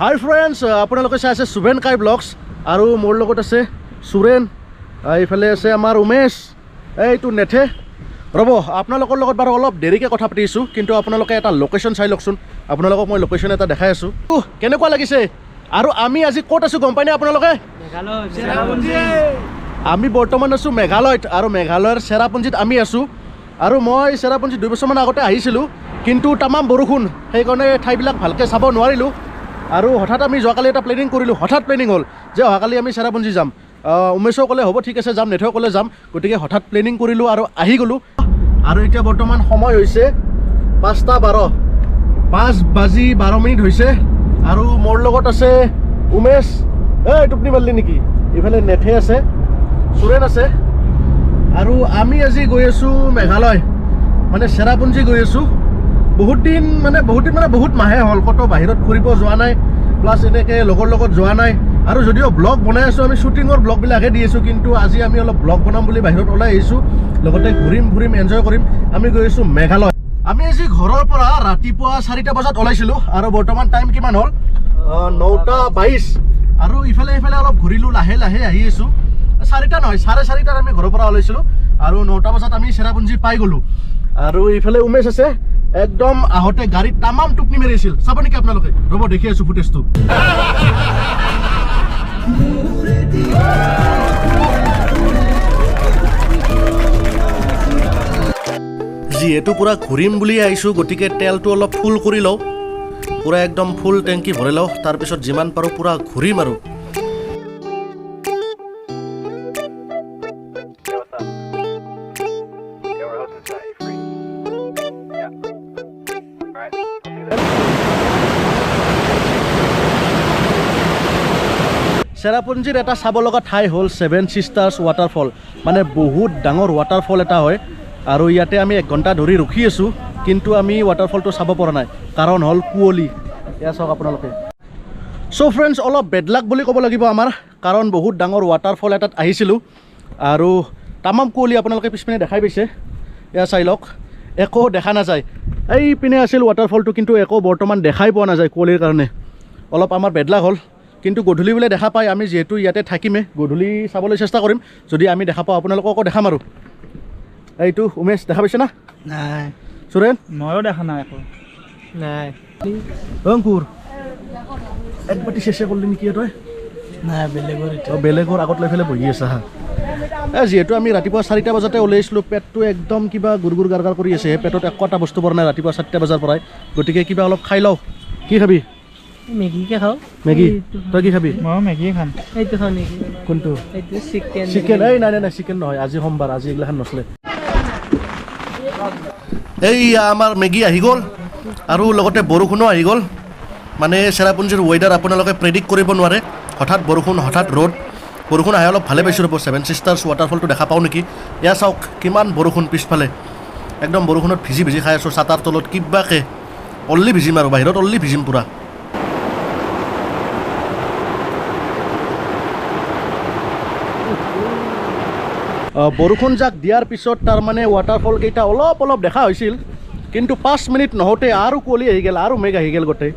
Hi friends, আপোনালোকে চাই আছে সুবেন কাই ব্লগছ আৰু মোৰ লগত আছে সুৰেন, এইফালে আছে আমাৰ উমেশ, এইটো নেথে। ৰ'ব আপোনালোকৰ লগত বাৰু অলপ দেৰিকৈ কথা পাতিছোঁ, কিন্তু আপোনালোকে এটা লোকেশ্যন চাই লওকচোন। আপোনালোকক মই লোকেশ্যন এটা দেখাই আছোঁ। কেনেকুৱা লাগিছে? আৰু আমি আজি ক'ত আছোঁ গম পায়নে আপোনালোকে? আমি বৰ্তমান আছোঁ মেঘালয়ত, আৰু মেঘালয়ৰ চেৰাপুঞ্জীত আমি আছোঁ। আৰু মই চেৰাপুঞ্জীত 2 বছৰমান আগতে আহিছিলোঁ, কিন্তু তামাম বৰষুণ, সেইকাৰণে ঠাইবিলাক ভালকৈ চাব নোৱাৰিলোঁ। আৰু হঠাৎ আমি যোৱাকালি এটা প্লেনিং কৰিলোঁ, হঠাৎ প্লেনিং হ'ল যে অহাকালি আমি চেৰাপুঞ্জী যাম। উমেশও ক'লে হ'ব ঠিক আছে যাম, নেথেও ক'লে যাম, গতিকে হঠাৎ প্লেনিং কৰিলোঁ আৰু আহি গ'লোঁ। আৰু এতিয়া বৰ্তমান সময় হৈছে 5:12, 5:12 হৈছে। আৰু মোৰ লগত আছে উমেশ, টোপনি মাৰিলি নেকি? এইফালে নেথে আছে, সুৰেন আছে। আৰু আমি আজি গৈ আছোঁ মেঘালয়, মানে চেৰাপুঞ্জী গৈ আছোঁ। বহুত দিন মানে বহুত মাহে হ'ল ক'তো বাহিৰত ফুৰিব যোৱা নাই, প্লাছ এনেকৈ লগৰ লগত যোৱা নাই। আৰু যদিও ব্লগ বনাই আছোঁ, আমি শ্বুটিঙৰ ব্লগবিলাকহে দি আছোঁ, কিন্তু আজি আমি অলপ ব্লগ বনাম বুলি বাহিৰত ওলাই আহিছোঁ। লগতে ঘূৰিম এনজয় কৰিম। আমি গৈ আছোঁ মেঘালয়। আমি আজি ঘৰৰ পৰা ৰাতিপুৱা 4টা বজাত ওলাইছিলোঁ, আৰু বৰ্তমান টাইম কিমান হ'ল? 9:22। আৰু ইফালে অলপ ঘূৰিলোঁ, লাহে লাহে আহি আছোঁ। 4টা নহয়, 4:30টাত আমি ঘৰৰ পৰা ওলাইছিলোঁ, আৰু 9টা বজাত আমি চেৰাপুঞ্জী পাই গ'লোঁ। আৰু ইফালে উমেশ আছে, একদম আহোঁতে গাড়ীত তামাম টোপনি মাৰিছিল। চাব নেকি আপোনালোকে? ৰ'ব দেখি আছোঁ ফুটেজটো। যিহেতু পূৰা ঘূৰিম বুলি আহিছোঁ, গতিকে তেলটো অলপ ফুল কৰি লওঁ, পূৰা একদম ফুল টেংকি ভৰাই লওঁ, তাৰপিছত যিমান পাৰোঁ পূৰা ঘূৰিম আৰু। চেৰাপুঞ্জীৰ এটা চাব লগা ঠাই হ'ল 7 Sisters WaterFall, মানে বহুত ডাঙৰ ৱাটাৰফল এটা হয়। আৰু ইয়াতে আমি 1 ঘণ্টা ধৰি ৰখি আছোঁ, কিন্তু আমি ৱাটাৰফলটো চাব পৰা নাই, কাৰণ হ'ল কুঁৱলী। এয়া চাওক আপোনালোকে। চ' ফ্ৰেণ্ডছ, অলপ বেডলাক বুলি ক'ব লাগিব আমাৰ, কাৰণ বহুত ডাঙৰ ৱাটাৰফল এটাত আহিছিলোঁ আৰু তামাম কুঁৱলী আপোনালোকে পিছপিনে দেখাই পাইছে। এয়া চাই লওক, একো দেখা নাযায়। এই পিনে আছিল ৱাটাৰফলটো, কিন্তু একো বৰ্তমান দেখাই পোৱা নাযায় কুঁৱলীৰ কাৰণে। অলপ আমাৰ বেডলাক হ'ল, কিন্তু গধূলি বোলে দেখা পায়। আমি যিহেতু ইয়াতে থাকিমে, গধূলি চাবলৈ চেষ্টা কৰিম। যদি আমি দেখা পাওঁ আপোনালোককো দেখাম আৰু। এইটো উমেশ দেখা পাইছে না? নাই। সুৰেন? ময়ো দেখা নাই একো। নাই। অংকুৰ একবাটি চেষ্টা কৰিলি নেকি তই? নাই, বেলেগৰ আগত লৈ পেলাই বহি আছা হা। যিহেতু আমি ৰাতিপুৱা 4টা বজাতে ওলাইছিলোঁ, পেটটো একদম কিবা গুৰ গাৰ কৰি আছে। পেটত একো এটা বস্তু পৰা নাই ৰাতিপুৱা 4টা বজাৰ পৰাই, গতিকে কিবা অলপ খাই লওঁ। কি খাবি? মেগীকে খাওঁ। মেগী? তই কি খাবি? ময়ো মেগীয়ে খাম। এইটো খাওঁ নেকি? কোনটো? এইটো চিকেন। এই নাই চিকেন নহয়, আজি সোমবাৰ, আজি এইগিলাখান নচলে। এই আমাৰ মেগী আহি গ'ল, আৰু লগতে বৰষুণো আহি গ'ল। মানে চেৰাপুঞ্জীৰ ৱেডাৰ আপোনালোকে প্ৰেডিক্ট কৰিব নোৱাৰে, হঠাৎ বৰষুণ হঠাৎ ৰ'দ। বৰষুণ আহে অলপ ভালে পাইছোঁ ৰ'ব, 7 Sisters ৱাটাৰফলটো দেখা পাওঁ নেকি। এয়া চাওক কিমান বৰষুণ পিছফালে, একদম বৰষুণত ভিজি খাই আছোঁ ছাতাৰ তলত কিবাকে। অল্লি ভিজিম আৰু বাহিৰত অল্লি ভিজিম পূৰা। বৰষুণ যাক দিয়াৰ পিছত তাৰমানে ৱাটাৰফল কেইটা অলপ দেখা হৈছিল, কিন্তু 5 মিনিট নহওঁতে আৰু কুঁৱলী আহি গ'ল, আৰু মেঘ আহি গ'ল গোটেই।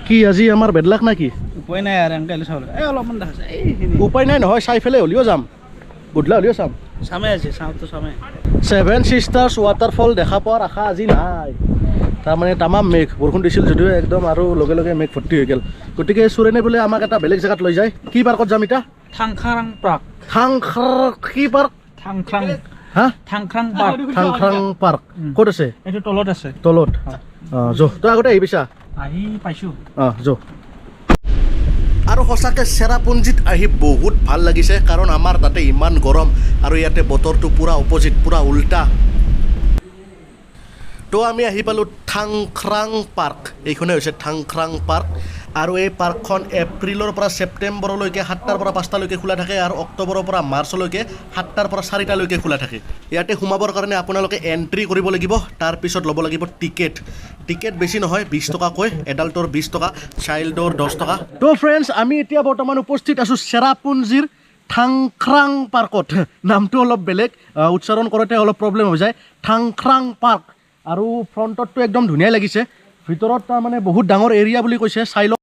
কি আজি আমাৰ বেডলাক না কি? উপায় নাই আৰু এনেকৈ চাবলৈ অলপমান দেখা যায়। উপায় নাই নহয়, চাই পেলাই হ'লেও যাম, গধূলা হ'লেও চাম। চামে আছে, চাওঁতো চামে। 7 Sisters ৱাটাৰফল দেখা পোৱাৰ আশা আজি নাই। তাৰমানে তামাম মেঘ, বৰষুণ দিছিল যদিও একদম আৰু লগে মেঘ ভৰ্তি হৈ গ'ল। গতিকে সুৰেনে বোলে আমাক এটা বেলেগ জেগাত লৈ যায়। কি পাৰ্কত যাম এতিয়া? থাংখাৰাং পাৰ্ক। কি পাৰ্ক? থাংখাৰাং পাৰ্ক ক'ত আছে? এইটো তলত আছে। তলত? তই আগতে আহি পাইছা? আহি পাইছোঁ। আৰু সঁচাকৈ চেৰাপুঞ্জীত আহি বহুত ভাল লাগিছে, কাৰণ আমাৰ তাতে ইমান গৰম, আৰু ইয়াতে বতৰটো পূৰা অপজিট, পূৰা উল্টা। তো আমি আহি পালোঁ থাংখাৰাং পাৰ্ক। এইখনে হৈছে থাংখাৰাং পাৰ্ক, আৰু এই পাৰ্কখন এপ্ৰিলৰ পৰা ছেপ্টেম্বৰলৈকে 7টাৰ পৰা 5টালৈকে খোলা থাকে, আৰু অক্টোবৰৰ পৰা মাৰ্চলৈকে 7টাৰ পৰা 4টালৈকে খোলা থাকে। ইয়াতে সোমাবৰ কাৰণে আপোনালোকে এণ্ট্ৰি কৰিব লাগিব, তাৰপিছত ল'ব লাগিব টিকেট বেছি নহয়, 20 টকাকৈ, এডাল্টৰ 20 টকা, চাইল্ডৰ 10 টকা। তো ফ্ৰেণ্ডছ, আমি এতিয়া বৰ্তমান উপস্থিত আছোঁ চেৰাপুঞ্জীৰ থাংখাৰাং পাৰ্কত। নামটো অলপ বেলেগ, উচ্চাৰণ কৰোঁতে অলপ প্ৰব্লেম হৈ যায়। থাংখাৰাং পাৰ্ক, আৰু ফ্ৰণ্টতটো একদম ধুনীয়াই লাগিছে, ভিতৰত তাৰমানে বহুত ডাঙৰ এৰিয়া বুলি কৈছে, চাই লওক।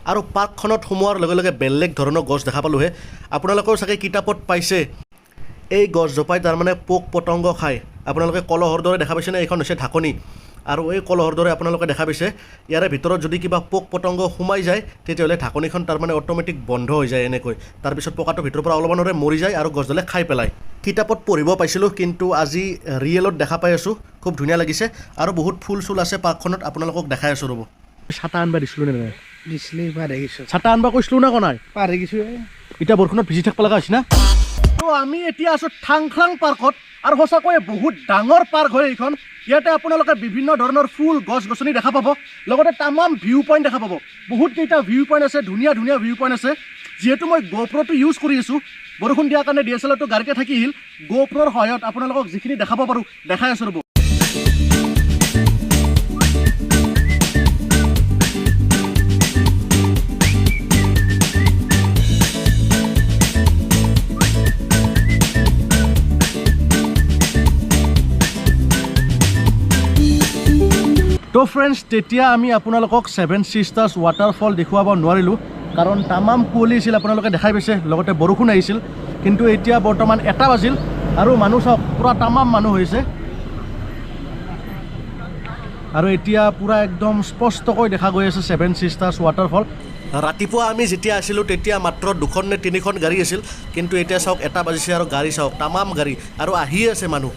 আৰু পাৰ্কখনত সোমোৱাৰ লগে লগে বেলেগ ধৰণৰ গছ দেখা পালোঁহে আপোনালোকেও চাগে কিতাপত পাইছে এই গছজোপাই তাৰমানে পোক পতংগ খায় আপোনালোকে কলহৰ দৰে দেখা পাইছেনে এইখন হৈছে ঢাকনি আৰু এই কলহৰ দৰে আপোনালোকে দেখা পাইছে ইয়াৰে ভিতৰত যদি কিবা পোক পতংগ সোমাই যায় তেতিয়াহ'লে ঢাকনিখন তাৰমানে অট'মেটিক বন্ধ হৈ যায় এনেকৈ তাৰপিছত পোকাটো ভিতৰৰ পৰা অলপমানৰে মৰি যায় আৰু গছডালে খাই পেলায় কিতাপত পঢ়িব পাইছিলোঁ কিন্তু আজি ৰিয়েলত দেখা পাই আছোঁ খুব ধুনীয়া লাগিছে আৰু বহুত ফুল চুল আছে পাৰ্কখনত আপোনালোকক দেখাই আছোঁ ৰ'ব ছাতা আনবা দিছিলোঁ নে নাই দিছিলি পাহৰি গৈছোঁ ছাতা আনবা কৈছিলোঁ না নাই পাহৰি গৈছোঁ এতিয়া বৰষুণত ভিজি থাকিব লগা হৈছে না তো আমি এতিয়া আছোঁ ঠাংখাং পাৰ্কত আৰু সঁচাকৈয়ে বহুত ডাঙৰ পাৰ্ক হয় এইখন ইয়াতে আপোনালোকে বিভিন্ন ধৰণৰ ফুল গছ গছনি দেখা পাব লগতে তামাম ভিউ পইণ্ট দেখা পাব বহুত কেইটা ভিউ পইণ্ট আছে ধুনীয়া ধুনীয়া ভিউ পইণ্ট আছে যিহেতু মই GoProটো ইউজ কৰি আছোঁ বৰষুণ দিয়াৰ কাৰণে DSLRটো গাড়ীতে থাকিল GoProৰ সহায়ত আপোনালোকক যিখিনি দেখাব পাৰোঁ দেখাই আছোঁ ৰ'ব তো ফ্ৰেণ্ডছ তেতিয়া আমি আপোনালোকক 7 Sisters WaterFall দেখুৱাব নোৱাৰিলোঁ কাৰণ তামাম কুঁৱলী আছিল আপোনালোকে দেখাই পাইছে লগতে বৰষুণ আহিছিল কিন্তু এতিয়া বৰ্তমান 1টা বাজিল আৰু মানুহ চাওক পুৰা তামাম মানুহ হৈছে আৰু এতিয়া পুৰা একদম স্পষ্টকৈ দেখা গৈ আছে 7 Sisters WaterFall ৰাতিপুৱা আমি যেতিয়া আছিলোঁ তেতিয়া মাত্ৰ 2খন নে 3খন গাড়ী আছিল কিন্তু এতিয়া চাওক 1টা বাজিছে আৰু গাড়ী চাওক তামাম গাড়ী আৰু আহিয়ে আছে মানুহ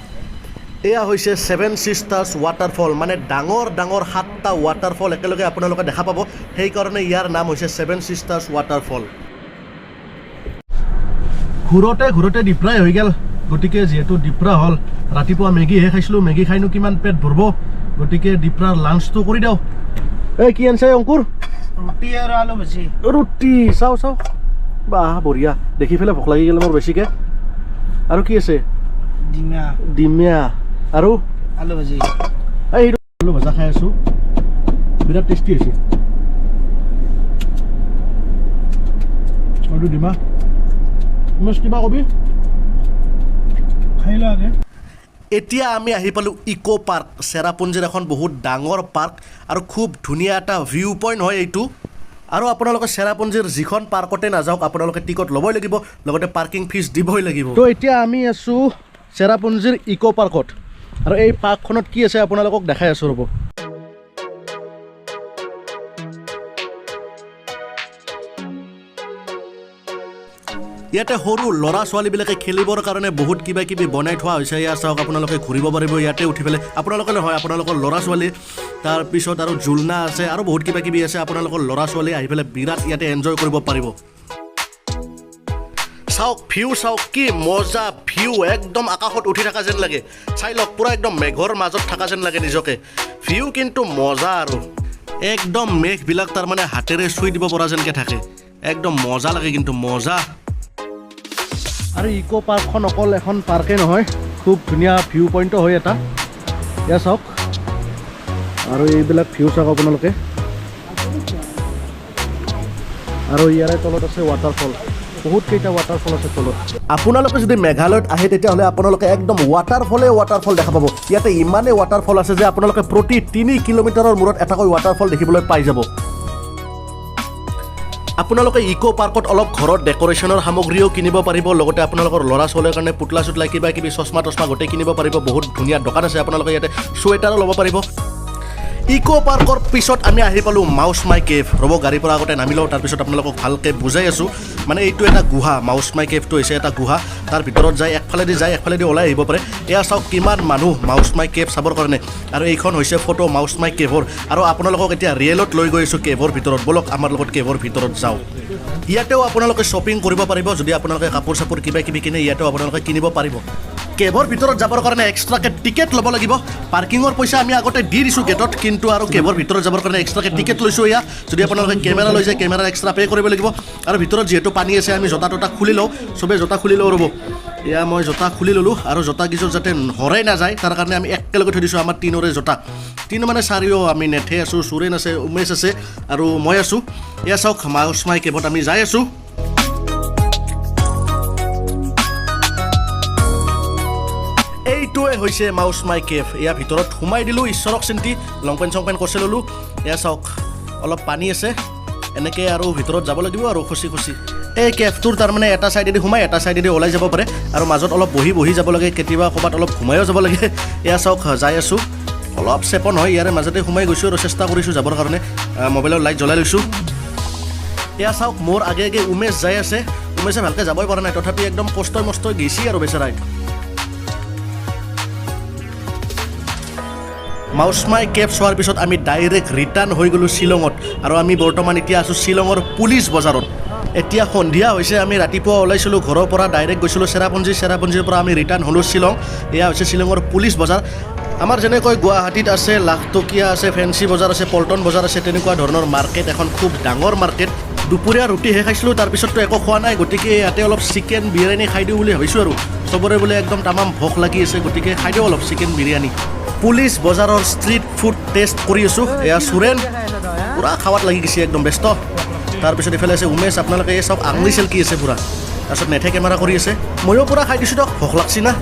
এয়া হৈছে 7 Sisters WaterFall মানে ডাঙৰ ডাঙৰ 7টা ৱাটাৰফল একেলগে আপোনালোকে দেখা পাব সেইকাৰণে ইয়াৰ নাম হৈছে 7 Sisters WaterFall ঘূৰোতে ডিপ্ৰাই হৈ গ'ল গতিকে যিহেতু ডিপ্ৰা হ'ল ৰাতিপুৱা মেগীহে খাইছিলোঁ মেগী খাইনো কিমান পেট ভৰব গতিকে ডিপ্ৰাৰ লাঞ্চটো কৰি দিওঁ এই কি আনছে অংকুৰ ৰুটি আৰু আলু ভাজি ৰুটি চাওঁ বাহ বঢ়িয়া দেখি পেলাই ভোক লাগি গ'ল মোৰ বেছিকৈ আৰু কি আছে ডিমা আৰু আলু ভাজি এই আলু ভাজা খাই আছোঁ বিৰাট টেষ্টি হৈছে আৰু ডিমা ইমাছ কিবা কবি খাই ল আগে এতিয়া আমি আহি পালোঁ ইকো পাৰ্ক চেৰাপুঞ্জীৰ এখন বহুত ডাঙৰ পাৰ্ক আৰু খুব ধুনীয়া এটা ভিউ পইণ্ট হয় এইটো আৰু আপোনালোকে চেৰাপুঞ্জীৰ যিখন পাৰ্কতে নাযাওক আপোনালোকে টিকট ল'বই লাগিব লগতে পাৰ্কিং ফিজ দিবই লাগিব তো এতিয়া আমি আছোঁ চেৰাপুঞ্জীৰ ইকো পাৰ্কত আৰু এই পাৰ্কখনত কি আছে আপোনালোকক দেখাই আছোঁ ৰ'ব ইয়াতে সৰু ল'ৰা ছোৱালীবিলাকে খেলিবৰ কাৰণে বহুত কিবা কিবি বনাই থোৱা হৈছে ইয়াত চাওক আপোনালোকে ঘূৰিব পাৰিব ইয়াতে উঠি পেলাই আপোনালোকে নহয় আপোনালোকৰ ল'ৰা ছোৱালী তাৰপিছত আৰু জুলনা আছে আৰু বহুত কিবা কিবি আছে আপোনালোকৰ ল'ৰা ছোৱালী আহি পেলাই বিৰাট ইয়াতে এনজয় কৰিব পাৰিব চাওক ভিউ চাওক কি মজা ভিউ একদম আকাশত উঠি থকা যেন লাগে চাই লওক পুৰা একদম মেঘৰ মাজত থকা যেন লাগে নিজকে ভিউ কিন্তু মজা আৰু একদম মেঘবিলাক তাৰমানে হাতেৰে চুই দিব পৰা যেনকৈ থাকে একদম মজা লাগে কিন্তু মজা আৰু ইকো পাৰ্কখন অকল এখন পাৰ্কেই নহয় খুব ধুনীয়া ভিউ পইণ্টো হয় এটা এয়া চাওক আৰু এইবিলাক ভিউ চাওক আপোনালোকে আৰু ইয়াৰে তলত আছে ৱাটাৰফল বহুত কেইটা ৱাটাৰফল আছে তলত আপোনালোকে যদি মেঘালয়ত আহে তেতিয়াহ'লে আপোনালোকে একদম ৱাটাৰফল দেখা পাব ইয়াতে ইমানেই ৱাটাৰফল আছে যে আপোনালোকে প্ৰতি 3 কিলোমিটাৰৰ মূৰত এটাকৈ ৱাটাৰফল দেখিবলৈ পাই যাব আপোনালোকে ইকো পাৰ্কত অলপ ঘৰত ডেকৰেশ্যনৰ সামগ্ৰীও কিনিব পাৰিব লগতে আপোনালোকৰ ল'ৰা ছোৱালীৰ কাৰণে পুতলা চুতলা কিবা কিবি চশমা টচমা গোটেই কিনিব পাৰিব বহুত ধুনীয়া দোকান আছে আপোনালোকে ইয়াতে চুৱেটাৰো ল'ব পাৰিব ইকো পাৰ্কৰ পিছত আমি আহি পালোঁ মাউচমাই কেভ ৰ'ব গাড়ীৰ পৰা আগতে নামি লওঁ তাৰপিছত আপোনালোকক ভালকৈ বুজাই আছোঁ মানে এইটো এটা গুহা মাউচমাই কেভটো হৈছে এটা গুহা তাৰ ভিতৰত যায় একফালেদি ওলাই আহিব পাৰে এয়া চাওক কিমান মানুহ মাউচমাই কেভ চাবৰ কাৰণে আৰু এইখন হৈছে ফটো মাউচমাই কেভৰ আৰু আপোনালোকক এতিয়া ৰিয়েলত লৈ গৈ আছোঁ কেভৰ ভিতৰত ব'লক আমাৰ লগত কেভৰ ভিতৰত যাওঁ ইয়াতেও আপোনালোকে শ্বপিং কৰিব পাৰিব যদি আপোনালোকে কাপোৰ চাপোৰ কিবা কিবি কিনে ইয়াতেও আপোনালোকে কিনিব পাৰিব কেভৰ ভিতৰত যাবৰ কাৰণে এক্সট্ৰাকৈ টিকেট ল'ব লাগিব পাৰ্কিঙৰ পইচা আমি আগতে দি দিছোঁ গেটত কিন্তু আৰু কেভৰ ভিতৰত যাবৰ কাৰণে এক্সট্ৰাকৈ টিকেট লৈছোঁ এয়া যদি আপোনালোকে কেমেৰা লৈ যায় কেমেৰা এক্সট্ৰা পে' কৰিব লাগিব আৰু ভিতৰত যিহেতু পানী আছে আমি জোতা তোতা খুলি লওঁ চবেই জোতা খুলি লওঁ ৰ'ব এয়া মই জোতা খুলি ল'লোঁ আৰু জোতাকেইযোৰ যাতে হৰাই নাযায় তাৰ কাৰণে আমি একেলগে থৈ দিছোঁ আমাৰ 3ৰে জোতা 3 মানে 4 আমি নেথে আছোঁ সুৰেন আছে উমেশ আছে আৰু মই আছোঁ এয়া চাওক মাউচমাই কেভত আমি যাই আছোঁ এইটোৱে হৈছে মাউচমাই কেভ ইয়াৰ ভিতৰত সোমাই দিলোঁ ঈশ্বৰক চিন্তি লং পেণ্ট চং পেণ্ট কচি ল'লোঁ এয়া চাওক অলপ পানী আছে এনেকৈ আৰু ভিতৰত যাব লাগিব আৰু খচি খচি এই কেফটোৰ তাৰমানে এটা ছাইডেদি সোমাই এটা ছাইডেদি ওলাই যাব পাৰে আৰু মাজত অলপ বহি যাব লাগে কেতিয়াবা ক'ৰবাত অলপ ঘুমাইও যাব লাগে এয়া চাওক যাই আছোঁ অলপ চেপন হয় ইয়াৰে মাজতে সোমাই গৈছোঁ আৰু চেষ্টা কৰিছোঁ যাবৰ কাৰণে মোবাইলৰ লাইট জ্বলাই লৈছোঁ এয়া চাওক মোৰ আগে আগে উমেশ যাই আছে উমেশে ভালকৈ যাবই পৰা নাই তথাপি একদম কষ্টই মষ্টই গেছি আৰু বেচেৰাই মাউচমাই কেব চোৱাৰ পিছত আমি ডাইৰেক্ট ৰিটাৰ্ণ হৈ গ'লোঁ শ্বিলঙত আৰু আমি বৰ্তমান এতিয়া আছোঁ শ্বিলঙৰ পুলিচ বজাৰত এতিয়া সন্ধিয়া হৈছে আমি ৰাতিপুৱা ওলাইছিলোঁ ঘৰৰ পৰা ডাইৰেক্ট গৈছিলোঁ চেৰাপুঞ্জীৰ পৰা আমি ৰিটাৰ্ণ হ'লোঁ শ্বিলং এয়া হৈছে শ্বিলঙৰ পুলিচ বজাৰ আমাৰ যেনেকৈ গুৱাহাটীত আছে লাখটকীয়া আছে ফেঞ্চি বজাৰ আছে পল্টন বজাৰ আছে তেনেকুৱা ধৰণৰ মাৰ্কেট এখন খুব ডাঙৰ মাৰ্কেট দুপৰীয়া ৰুটিহে খাইছিলোঁ তাৰপিছততো একো খোৱা নাই গতিকে ইয়াতে অলপ চিকেন বিৰিয়ানী খাই দিওঁ বুলি ভাবিছোঁ আৰু চবৰে বোলে একদম তামাম ভোক লাগি আছে গতিকে খাই দিওঁ অলপ চিকেন বিৰিয়ানী পুলিচ বজাৰৰ ষ্ট্ৰীট ফুড টেষ্ট কৰি আছোঁ এয়া চুৰেন পূৰা খাৱাত লাগি গৈছে একদম ব্যস্ত তাৰপিছত এইফালে আছে উমেশ আপোনালোকে এই চব আঙুলি চেলকি আছে পূৰা তাৰপিছত নেথে কেমেৰা কৰি আছে ময়ো পূৰা খাই দিছোঁ দিয়ক ভোক লাগছি না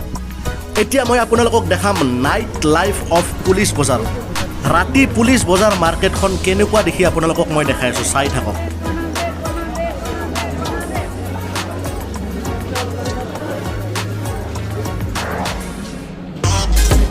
এতিয়া মই আপোনালোকক দেখাম নাইট লাইফ অফ পুলিচ বজাৰ ৰাতি পুলিচ বজাৰ মাৰ্কেটখন কেনেকুৱা দেখি আপোনালোকক মই দেখাই আছোঁ চাই থাকক